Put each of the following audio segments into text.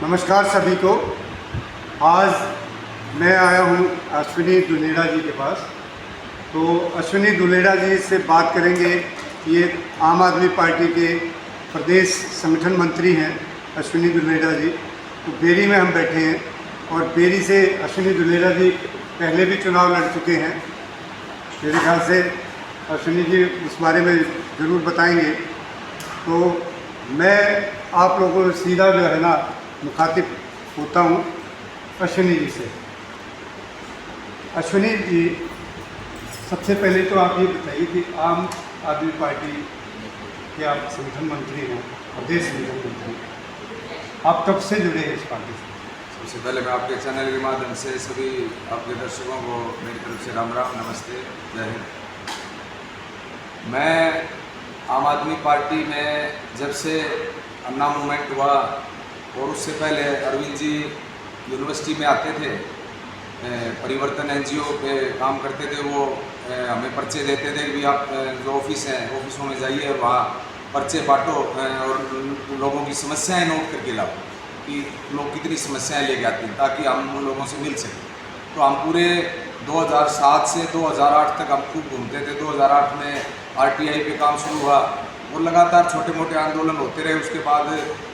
नमस्कार सभी को। आज मैं आया हूँ अश्विनी दुलेड़ा जी के पास। तो अश्विनी दुलेड़ा जी से बात करेंगे। ये आम आदमी पार्टी के प्रदेश संगठन मंत्री हैं अश्विनी दुलेड़ा जी। तो बेरी में हम बैठे हैं और बेरी से अश्विनी दुलेड़ा जी पहले भी चुनाव लड़ चुके हैं। मेरे ख्याल से अश्विनी जी उस बारे में ज़रूर बताएंगे। तो मैं आप लोगों को सीधा जो है ना मुखातिब होता हूँ अश्विनी जी से। अश्विनी जी, सबसे पहले तो आप ये बताइए कि आम आदमी पार्टी के आप संगठन मंत्री हैं, प्रदेश संगठन मंत्री, आप कब से जुड़े हैं इस पार्टी से? सबसे पहले मैं आपके चैनल के माध्यम से सभी आपके दर्शकों को मेरी तरफ से राम राम, नमस्ते, जय हिंद। मैं आम आदमी पार्टी में जब से अन्ना मूवमेंट हुआ और उससे पहले अरविंद जी यूनिवर्सिटी में आते थे, परिवर्तन एनजीओ पे काम करते थे। वो हमें पर्चे देते थे कि आप जो ऑफिस हैं ऑफिसों में जाइए और वहाँ पर्चे बांटो और लोगों की समस्याएं नोट करके लाओ कि लोग कितनी समस्याएं लेके आते हैं ताकि हम उन लोगों से मिल सकें। तो हम पूरे 2007 से 2008 तक हम खूब घूमते थे। 2008 में आरटीआई पे काम शुरू हुआ और लगातार छोटे मोटे आंदोलन होते रहे। उसके बाद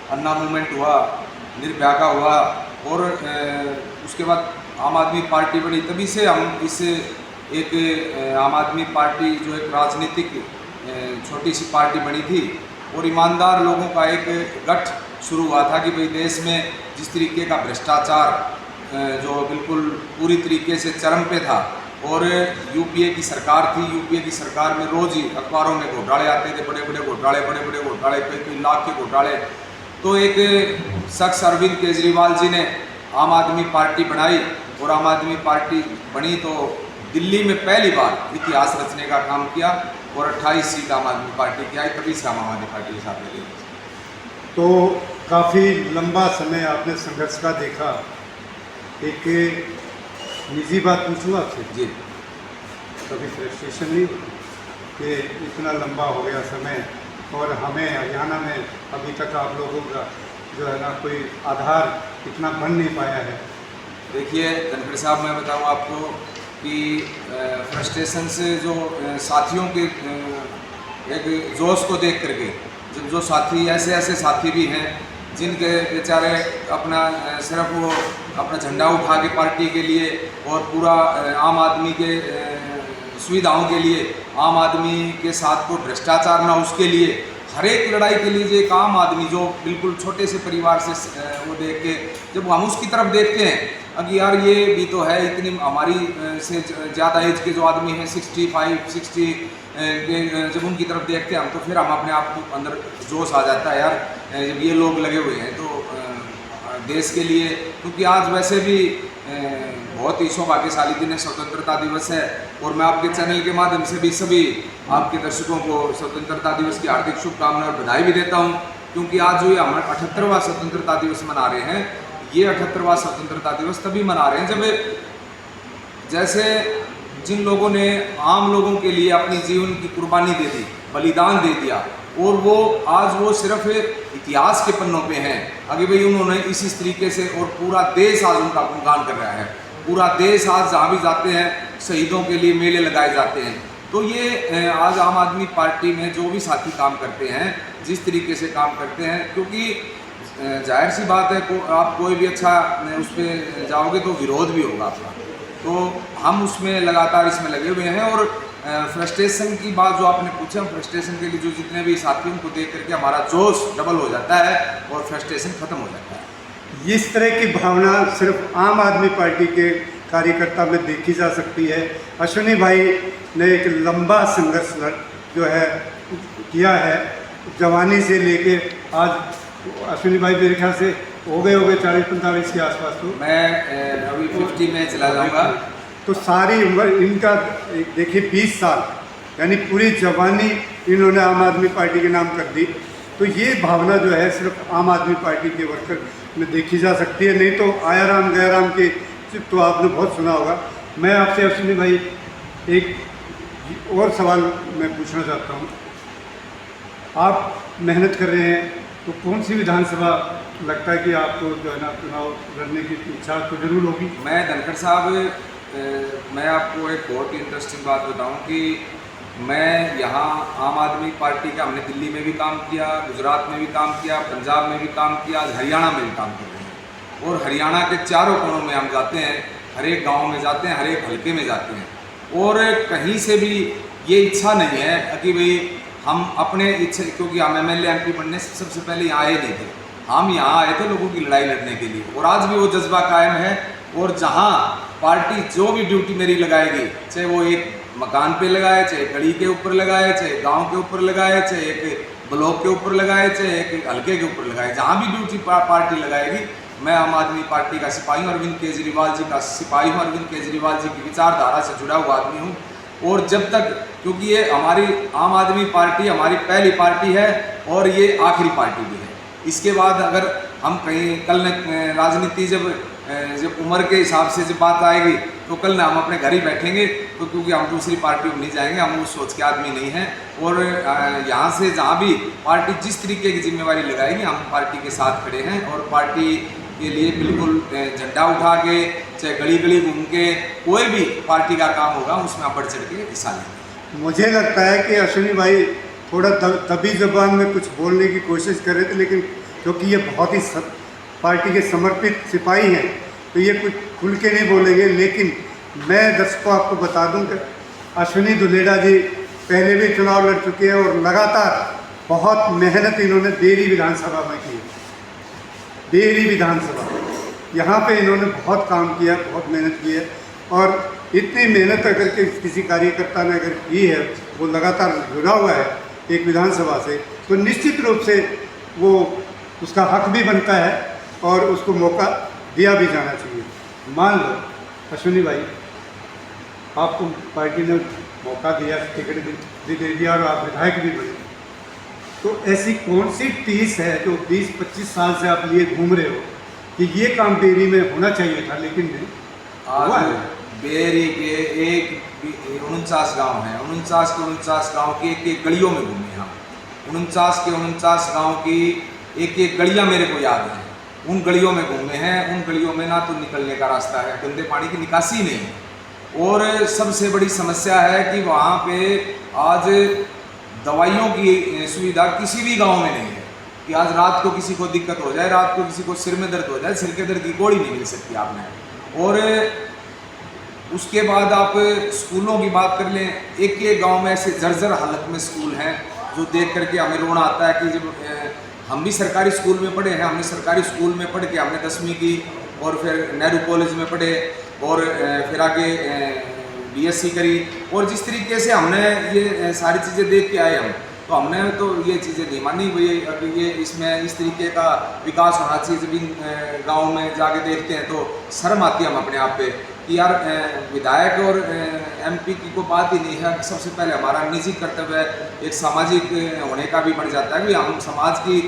अन्ना मूवमेंट हुआ, निर्भया का हुआ और उसके बाद आम आदमी पार्टी बनी। तभी से हम इस एक आम आदमी पार्टी जो एक राजनीतिक छोटी सी पार्टी बनी थी और ईमानदार लोगों का एक गठ शुरू हुआ था कि भाई देश में जिस तरीके का भ्रष्टाचार जो बिल्कुल पूरी तरीके से चरम पे था और यूपीए की सरकार थी। यूपीए की सरकार में रोज़ ही अखबारों में घोटाले आते थे, बड़े बड़े घोटाले, कई लाख के घोटाले। तो एक शख्स अरविंद केजरीवाल जी ने आम आदमी पार्टी बनाई और आम आदमी पार्टी बनी तो दिल्ली में पहली बार इतिहास रचने का काम किया और 28 सीट आम आदमी पार्टी की आई। तभी से आम आदमी पार्टी के साथ लगे। तो काफ़ी लंबा समय आपने संघर्ष का देखा। एक निजी बात पूछूँ आपसे जी, कभी फ्रस्ट्रेशन नहीं होती कि इतना लंबा हो गया समय और हमें हरियाणा में अभी तक आप लोगों का जो है ना कोई आधार इतना बन नहीं पाया है? देखिए धनखड़ साहब, मैं बताऊं आपको कि फ्रस्ट्रेशन से जो साथियों के एक जोश को देख करके, जब जो साथी ऐसे साथी भी हैं जिनके बेचारे अपना सिर्फ वो अपना झंडा उठा के पार्टी के लिए और पूरा आम आदमी के सुविधाओं के लिए, आम आदमी के साथ को भ्रष्टाचार ना उसके लिए, हर एक लड़ाई के लिए एक आम आदमी जो बिल्कुल छोटे से परिवार से वो देख के जब हम उसकी तरफ देखते हैं कि यार ये भी तो है, इतनी हमारी से ज़्यादा एज के जो आदमी हैं 65, 60 के, जब उनकी तरफ देखते हैं हम तो फिर हम अपने आप को अंदर जोश आ जाता है यार, जब ये लोग लगे हुए हैं तो देश के लिए। क्योंकि आज वैसे भी बहुत ही सौभाग्यशाली दिन है, स्वतंत्रता दिवस है और मैं आपके चैनल के माध्यम से भी सभी आपके दर्शकों को स्वतंत्रता दिवस की हार्दिक शुभकामनाएं और बधाई भी देता हूं। क्योंकि आज जो ये हम 78वां स्वतंत्रता दिवस मना रहे हैं, ये 78वां स्वतंत्रता दिवस तभी मना रहे हैं जब जैसे जिन लोगों ने आम लोगों के लिए अपनी जीवन की कुर्बानी दे दी, बलिदान दे दिया और वो आज वो सिर्फ इतिहास के पन्नों पे हैं। आगे भाई उन्होंने इसी तरीके से और पूरा देश आज उनका गुणगान कर रहा है। पूरा देश आज जहाँ भी जाते हैं शहीदों के लिए मेले लगाए जाते हैं। तो ये आज आम आदमी पार्टी में जो भी साथी काम करते हैं, जिस तरीके से काम करते हैं, क्योंकि जाहिर सी बात है आप कोई भी अच्छा उस पर जाओगे तो विरोध भी होगा आपका। तो हम उसमें लगातार इसमें लगे हुए हैं और फ्रस्ट्रेशन की बात जो आपने पूछा, फ्रस्ट्रेशन के लिए जो जितने भी साथियों को देख करके हमारा जोश डबल हो जाता है और फ्रस्ट्रेशन खत्म हो जाता है। इस तरह की भावना सिर्फ आम आदमी पार्टी के कार्यकर्ता में देखी जा सकती है। अश्विनी भाई ने एक लंबा संघर्ष जो है किया है, जवानी से लेके आज। अश्विनी भाई मेरे ख्याल से हो गए 40-45 के आसपास। तो मैं अभी 50 में चला जाऊँगा। तो सारी उम्र इनका देखिए 20 साल, यानी पूरी जवानी इन्होंने आम आदमी पार्टी के नाम कर दी। तो ये भावना जो है सिर्फ आम आदमी पार्टी के वर्कर में देखी जा सकती है, नहीं तो आया राम गया राम के तो आपने बहुत सुना होगा। मैं आपसे अश्विनी भाई एक और सवाल मैं पूछना चाहता हूँ। आप मेहनत कर रहे हैं तो कौन सी विधानसभा लगता है कि आपको जो है ना चुनाव लड़ने की इच्छा तो जरूर होगी। मैं धनखड़ साहब, मैं आपको एक बहुत ही इंटरेस्टिंग बात बताऊं कि मैं यहाँ आम आदमी पार्टी का, हमने दिल्ली में भी काम किया, गुजरात में भी काम किया, पंजाब में भी काम किया, आज हरियाणा में भी काम कर रहे हैं। और हरियाणा के चारों कोनों में हम जाते हैं, हर एक गाँव में जाते हैं, हर एक हल्के में जाते हैं, और कहीं से भी ये इच्छा नहीं है कि भाई हम अपने इच्छा, क्योंकि हम MLA MP बनने से सबसे पहले यहाँ आए नहीं थे, हम यहाँ आए थे लोगों की लड़ाई लड़ने के लिए, और आज भी वो जज्बा कायम है। और जहाँ पार्टी जो भी ड्यूटी मेरी लगाएगी, चाहे वो एक मकान पे लगाए, चाहे गली के ऊपर लगाए, चाहे गांव के ऊपर लगाए, चाहे एक ब्लॉक के ऊपर लगाए, चाहे एक हल्के के ऊपर लगाए, जहाँ भी ड्यूटी पार्टी लगाएगी, मैं आम आदमी पार्टी का सिपाही हूँ, अरविंद केजरीवाल जी का सिपाही हूँ, अरविंद केजरीवाल जी की विचारधारा से जुड़ा हुआ आदमी हूँ। और जब तक, क्योंकि ये हमारी आम आदमी पार्टी हमारी पहली पार्टी है और ये आखिरी पार्टी भी है। इसके बाद अगर हम कहीं कल राजनीति जब उम्र के हिसाब से जब बात आएगी तो कल ना हम अपने घर ही बैठेंगे, तो क्योंकि हम दूसरी पार्टी में नहीं जाएंगे, हम उस सोच के आदमी नहीं हैं। और यहाँ से जहाँ भी पार्टी जिस तरीके की जिम्मेवारी लगाएगी, हम पार्टी के साथ खड़े हैं और पार्टी के लिए बिल्कुल झंडा उठा के, चाहे गली गली घूम के, कोई भी पार्टी का काम होगा उसमें आप बढ़ चढ़ के हिस्सा लेंगे। मुझे लगता है कि अश्विनी भाई थोड़ा दबी जबान में कुछ बोलने की कोशिश कर रहे थे, लेकिन क्योंकि ये बहुत ही पार्टी के समर्पित सिपाही हैं तो ये कुछ खुल के नहीं बोलेंगे। लेकिन मैं दर्शकों आपको बता दूं कि अश्विनी दुलेड़ा जी पहले भी चुनाव लड़ चुके हैं और लगातार बहुत मेहनत इन्होंने देरी विधानसभा में की। देरी विधानसभा, यहाँ पे इन्होंने बहुत काम किया, बहुत मेहनत की है। और इतनी मेहनत अगर किसी कार्यकर्ता ने अगर की है, वो लगातार जुड़ा हुआ है एक विधानसभा से, तो निश्चित रूप से वो उसका हक भी बनता है और उसको मौका दिया भी जाना चाहिए। मान लो अश्विनी भाई आपको पार्टी ने मौका दिया, टिकट भी दे दिया और आप विधायक भी बने, तो ऐसी कौन सी टीस है जो 20-25 साल से आप लिए घूम रहे हो कि ये काम बेरी में होना चाहिए था लेकिन नहीं हुआ है? बेरी के 49 गांव हैं, 49 के 49 गांव की एक गलियों में घूमे हम, 49 के 49 गांव की एक गलियां मेरे को याद है, उन गलियों में घूमे हैं। उन गलियों में ना तो निकलने का रास्ता है, गंदे पानी की निकासी नहीं है, और सबसे बड़ी समस्या है कि वहाँ पे आज दवाइयों की सुविधा किसी भी गांव में नहीं है कि आज रात को किसी को दिक्कत हो जाए, रात को किसी को सिर में दर्द हो जाए, सिर के दर्द की गोली नहीं मिल सकती आपने। और उसके बाद आप स्कूलों की बात कर लें, एक गांव में ऐसे जर्जर हालत में स्कूल हैं जो देख करके हमें रोना आता है कि जब हम भी सरकारी स्कूल में पढ़े हैं, हमने सरकारी स्कूल में पढ़ के हमने 10वीं की और फिर नेहरू कॉलेज में पढ़े और फिर आगे BSc करी, और जिस तरीके से हमने ये सारी चीज़ें देख के आए हम, तो हमने तो ये चीज़ें नहीं मानी भाई अभी ये इसमें इस तरीके का विकास होना चाहिए। जब इन गाँव में जाके देखते हैं तो शर्म आती है हम अपने आप पे कि यार विधायक और MP की कोई बात ही नहीं है। सबसे पहले हमारा निजी कर्तव्य एक सामाजिक होने का भी बढ़ जाता है कि हम समाज की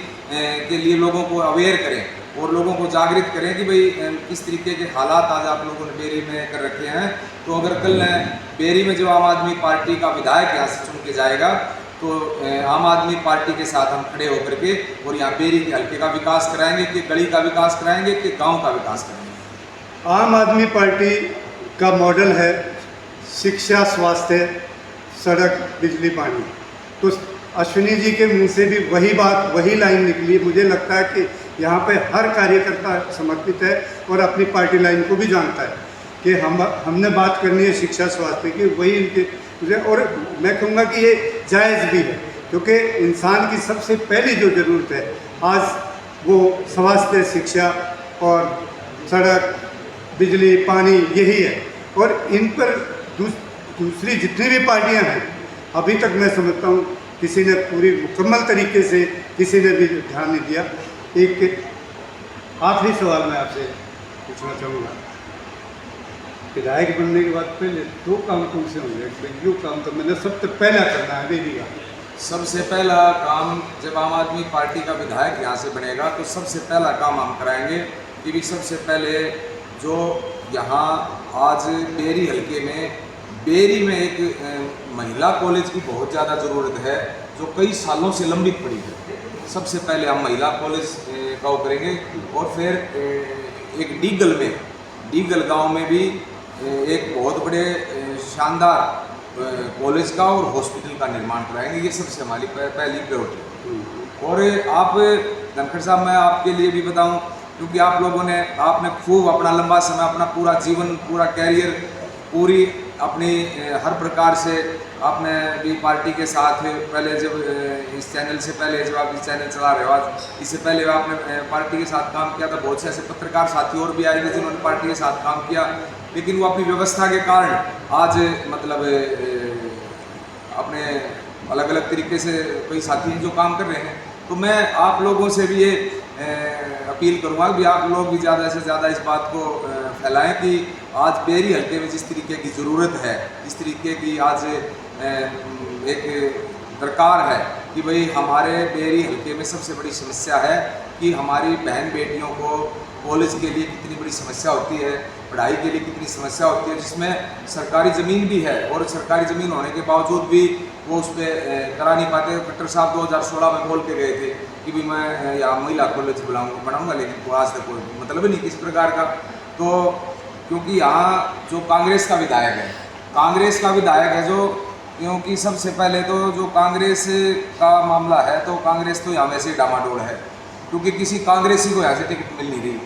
के लिए लोगों को अवेयर करें और लोगों को जागृत करें कि भाई किस तरीके के हालात आज आप लोगों ने बेरी में कर रखे हैं। तो अगर कल बेरी में जो आम आदमी पार्टी का विधायक यहाँ से चुन के जाएगा तो आम आदमी पार्टी के साथ हम खड़े होकर के और यहाँ बेरी के हल्के का विकास कराएंगे कि गली का विकास कराएंगे कि गाँव का विकास कराएंगे। आम आदमी पार्टी का मॉडल है शिक्षा, स्वास्थ्य, सड़क, बिजली, पानी। तो अश्विनी जी के मुंह से भी वही बात, वही लाइन निकली। मुझे लगता है कि यहाँ पे हर कार्यकर्ता समर्पित है और अपनी पार्टी लाइन को भी जानता है कि हमने बात करनी है शिक्षा, स्वास्थ्य की, वही इनके। और मैं कहूँगा कि ये जायज़ भी है क्योंकि इंसान की सबसे पहली जो ज़रूरत है आज वो स्वास्थ्य, शिक्षा और सड़क, बिजली, पानी यही है। और इन पर दूसरी जितनी भी पार्टियां हैं अभी तक मैं समझता हूँ किसी ने पूरी मुकम्मल तरीके से किसी ने भी ध्यान नहीं दिया। एक आखिरी सवाल मैं आपसे पूछना चाहूँगा, विधायक बनने के बाद पहले 2 काम कौन से होंगे? यो काम तो मैंने सबसे पहला करना है बेरी का। सबसे पहला काम जब आम आदमी पार्टी का विधायक यहाँ से बनेगा तो सबसे पहला काम हम कराएंगे कि सबसे पहले जो यहाँ आज बेरी हल्के में बेरी में एक महिला कॉलेज की बहुत ज़्यादा ज़रूरत है जो कई सालों से लंबित पड़ी है। सबसे पहले हम महिला कॉलेज छिड़काव करेंगे। और फिर एक डीगल गांव में भी एक बहुत बड़े शानदार कॉलेज का और हॉस्पिटल का निर्माण कराएंगे। ये सबसे हमारी पहली प्रायोरिटी है। और आप धनखड़ साहब, मैं आपके लिए भी बताऊं, क्योंकि आपने खूब अपना लंबा समय, अपना पूरा जीवन, पूरा कैरियर, पूरी अपनी हर प्रकार से आपने भी पार्टी के साथ, पहले जब इस चैनल से पहले जब आप इस चैनल चला रहे हो, आज इससे पहले आपने पार्टी के साथ काम किया था। बहुत से ऐसे पत्रकार साथी और भी आए थे जिन्होंने पार्टी के साथ काम किया, लेकिन वो अपनी व्यवस्था के कारण आज मतलब अपने अलग अलग तरीके से कई साथी हैं जो काम कर रहे हैं। तो मैं आप लोगों से भी ये अपील करूँगा कि आप लोग भी ज़्यादा से ज़्यादा इस बात को फैलाएं कि आज बेरी हल्के में जिस तरीके की ज़रूरत है, जिस तरीके की आज एक दरकार है कि भाई हमारे बेरी हल्के में सबसे बड़ी समस्या है कि हमारी बहन बेटियों को कॉलेज के लिए कितनी बड़ी समस्या होती है, पढ़ाई के लिए कितनी समस्या होती है, जिसमें सरकारी ज़मीन भी है और सरकारी ज़मीन होने के बावजूद भी वो उस पर करा नहीं पाते। खट्टर साहब 2016 में बोल के गए थे कि भी मैं यहाँ महिला कॉलेज बनाऊँगा, लेकिन वो आज तक कोई मतलब ही नहीं किसी प्रकार का। तो क्योंकि यहाँ जो कांग्रेस का विधायक है जो, क्योंकि सबसे पहले तो जो कांग्रेस का मामला है तो कांग्रेस तो यहाँ वैसे ही डामाडोल है, क्योंकि किसी कांग्रेसी को यहाँ से टिकट मिल नहीं रही,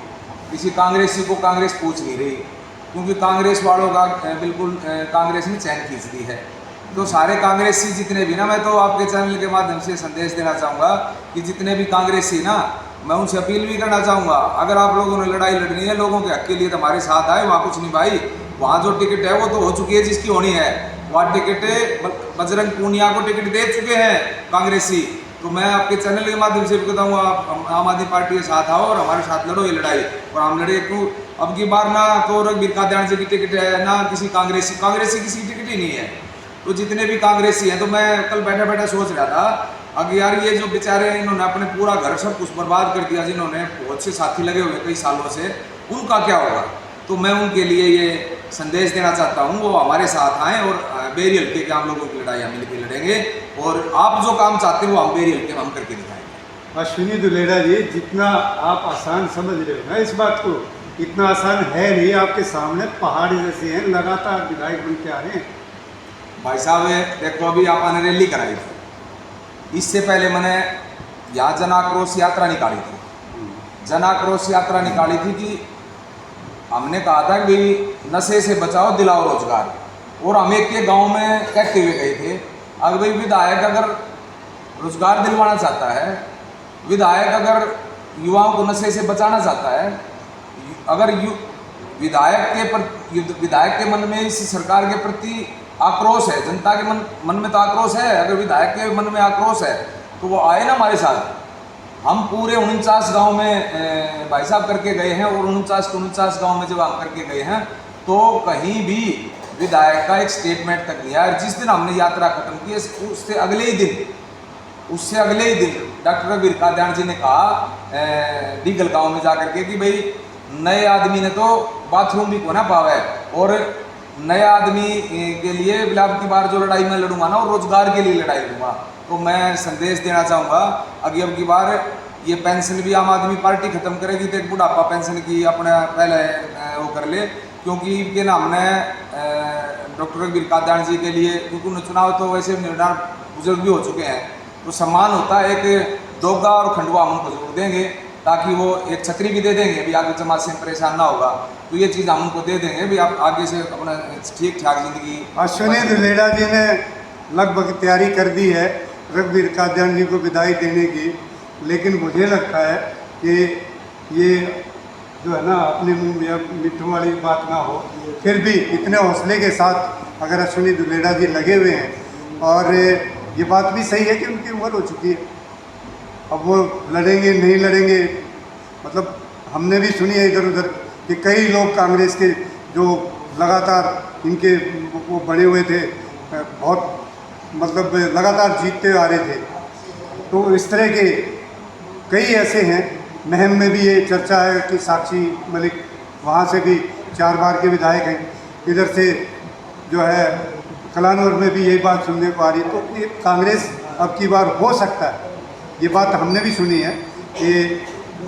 किसी कांग्रेसी को कांग्रेस पूछ नहीं रही, क्योंकि कांग्रेस वालों का बिल्कुल कांग्रेस ने चैन खींच दी है। तो सारे कांग्रेसी जितने भी ना, मैं तो आपके चैनल के माध्यम से संदेश देना चाहूँगा कि जितने भी कांग्रेसी ना, मैं उनसे अपील भी करना चाहूँगा, अगर आप लोगों ने लड़ाई लड़नी है लोगों के हक के लिए तो हमारे साथ आए। वहाँ कुछ नहीं भाई, वहाँ जो टिकट है वो तो हो चुकी है जिसकी होनी है। वहाँ टिकट बजरंग पूनिया को टिकट दे चुके हैं कांग्रेसी। तो मैं आपके चैनल के माध्यम से भी बताऊँगा, आप आम आदमी पार्टी के साथ आओ और हमारे साथ लड़ो ये लड़ाई। और हम लड़े क्यों, अब की बार ना तो रघुवीर कादियानी जी की टिकट है, ना किसी कांग्रेसी किसी की टिकट ही नहीं है। तो जितने भी कांग्रेसी हैं, तो मैं कल बैठा बैठा सोच रहा था, अगर यार ये जो बेचारे इन्होंने अपने पूरा घर सब कुछ बर्बाद कर दिया, जिन्होंने बहुत से साथी लगे हुए कई सालों से, उनका क्या होगा। तो मैं उनके लिए ये संदेश देना चाहता हूँ, वो हमारे साथ आएँ और बेरी हल्के के हम लोगों की लड़ाई हम मिलकर लड़ेंगे। और आप जो काम चाहते हैं वो हम बेरी हल्के में हम करके दिखाएंगे। अश्विनी दुलेड़ा जी, जितना आप आसान समझ रहे हो ना इस बात को, इतना आसान है नहीं। आपके सामने पहाड़ जैसे हैं, लगातार विधायक बन के आ रहे हैं। भाई साहब देखो, अभी आपने रैली कराई थी, इससे पहले मैंने यहाँ जन आक्रोश यात्रा निकाली थी। जन आक्रोश यात्रा निकाली थी कि हमने कहा था कि नशे से बचाओ, दिलाओ रोजगार। और हम एक के गांव में कहते हुए गए थे, अगर भाई विधायक अगर रोजगार दिलवाना चाहता है, विधायक अगर युवाओं को नशे से बचाना चाहता है, अगर विधायक के मन में इस सरकार के प्रति आक्रोश है, जनता के मन में तो आक्रोश है, अगर विधायक के मन में आक्रोश है तो वो आए ना हमारे साथ। हम पूरे 49 गांव में भाई साहब करके गए हैं, और 49 गांव में जब हम करके गए हैं तो कहीं भी विधायक का एक स्टेटमेंट तक नहीं आया। जिस दिन हमने यात्रा खत्म की, उससे अगले ही दिन डॉक्टर रघुवीर कादियानी जी ने कहा डीगल गाँव में जाकर के कि भाई नए आदमी ने तो बाथरूम भी को ना पावे, और नए आदमी के लिए अब की बार जो लड़ाई मैं लड़ूंगा ना, वो रोजगार के लिए लड़ाई लड़ूंगा। तो मैं संदेश देना चाहूँगा, अभी अब की बार ये पेंशन भी आम आदमी पार्टी खत्म करेगी, तो एक बुढ़ापा पेंशन की अपना पहले वो कर ले, क्योंकि इनके नाम ने डॉक्टर रघुवीर कादियानी जी के लिए, क्योंकि उन्हें चुनाव तो वैसे निर्धारण बुजुर्ग भी हो चुके हैं, तो सम्मान होता है एक दोगा और खंडवा हम उनको जरूर देंगे, ताकि वो एक छतरी भी दे देंगे भी आगे जमात से परेशान ना होगा। तो ये चीज़ हम उनको दे देंगे भी आप आगे से अपना ठीक ठाक जिंदगी। अश्विनी दुलेड़ा जी ने लगभग तैयारी कर दी है रघुवीर कादियानी जी को विदाई देने की, लेकिन मुझे लगता है कि ये जो है ना अपने मुंह में मिट्टू वाली बात ना हो, फिर भी इतने हौसले के साथ अगर अश्विनी दुलेड़ा जी लगे हुए हैं, और ये बात भी सही है कि उनकी उम्र हो चुकी है, अब वो लड़ेंगे नहीं लड़ेंगे, मतलब हमने भी सुनी है इधर उधर कि कई लोग कांग्रेस के जो लगातार इनके वो बने हुए थे, बहुत मतलब लगातार जीतते आ रहे थे। तो इस तरह के कई ऐसे हैं। महम में भी ये चर्चा है कि साक्षी मलिक वहाँ से भी 4 बार के विधायक हैं, इधर से जो है कलानौर में भी यही बात सुनने को आ रही है। तो ये कांग्रेस अब की बार हो सकता है, ये बात हमने भी सुनी है कि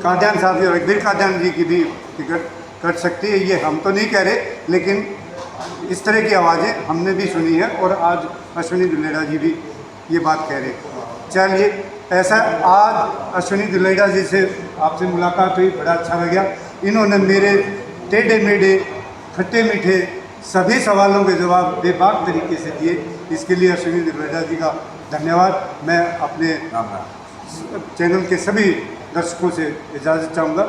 कादियान साहब और अकबर कादियान जी की भी टिकट कट सकती है। ये हम तो नहीं कह रहे, लेकिन इस तरह की आवाज़ें हमने भी सुनी है और आज अश्विनी दुलेड़ा जी भी ये बात कह रहे हैं। चलिए, ऐसा आज अश्विनी दुलेड़ा जी से आपसे मुलाकात हुई, बड़ा अच्छा लगा। इन्होंने मेरे टेढ़े मेढ़े खट्टे मीठे सभी सवालों के जवाब बेबाक तरीके से दिए। इसके लिए अश्विनी दुलेड़ा जी का धन्यवाद। मैं अपने राम राम। चैनल के सभी दर्शकों से इजाज़त चाहूँगा।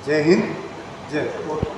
जय हिंद, जय।